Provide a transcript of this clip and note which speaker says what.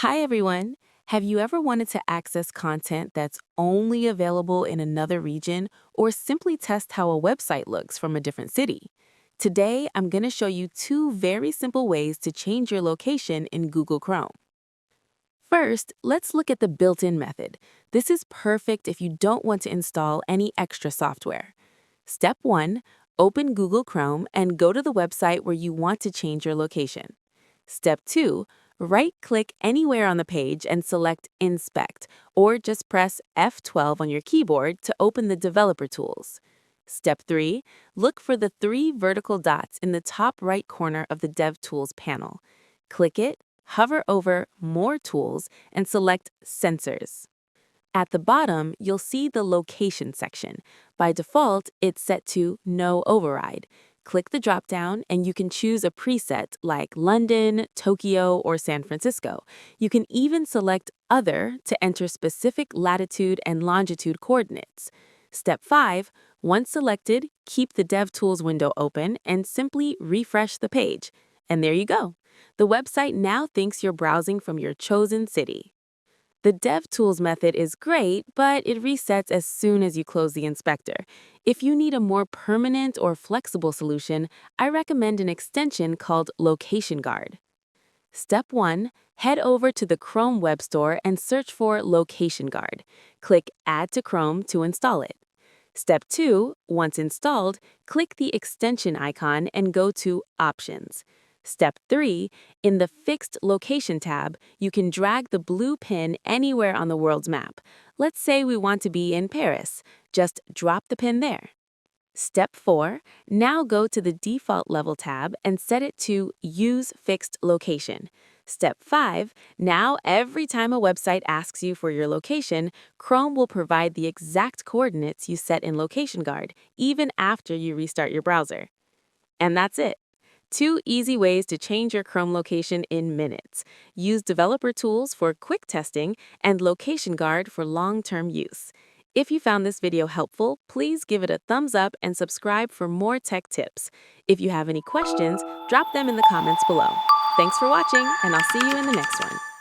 Speaker 1: Hi, everyone. Have you ever wanted to access content that's only available in another region or simply test how a website looks from a different city? Today, I'm going to show you two very simple ways to change your location in Google Chrome. First, let's look at the built-in method. This is perfect if you don't want to install any extra software. Step 1, open Google Chrome and go to the website where you want to change your location. Step 2, right-click anywhere on the page and select Inspect, or just press F12 on your keyboard to open the developer tools. Step 3, look for the three vertical dots in the top right corner of the DevTools panel. Click it, hover over More Tools, and select Sensors. At the bottom, you'll see the Location section. By default, it's set to No Override. Click the dropdown and you can choose a preset like London, Tokyo, or San Francisco. You can even select Other to enter specific latitude and longitude coordinates. Step 5, once selected, keep the DevTools window open and simply refresh the page. And there you go. The website now thinks you're browsing from your chosen city. The DevTools method is great, but it resets as soon as you close the inspector. If you need a more permanent or flexible solution, I recommend an extension called Location Guard. Step 1, head over to the Chrome Web Store and search for Location Guard. Click Add to Chrome to install it. Step 2, once installed, click the extension icon and go to Options. Step 3, in the Fixed Location tab, you can drag the blue pin anywhere on the world's map. Let's say we want to be in Paris. Just drop the pin there. Step 4, now go to the Default Level tab and set it to Use Fixed Location. Step 5, now every time a website asks you for your location, Chrome will provide the exact coordinates you set in Location Guard, even after you restart your browser. And that's it. Two easy ways to change your Chrome location in minutes. Use developer tools for quick testing and Location Guard for long-term use. If you found this video helpful, please give it a thumbs up and subscribe for more tech tips. If you have any questions, drop them in the comments below. Thanks for watching, and I'll see you in the next one.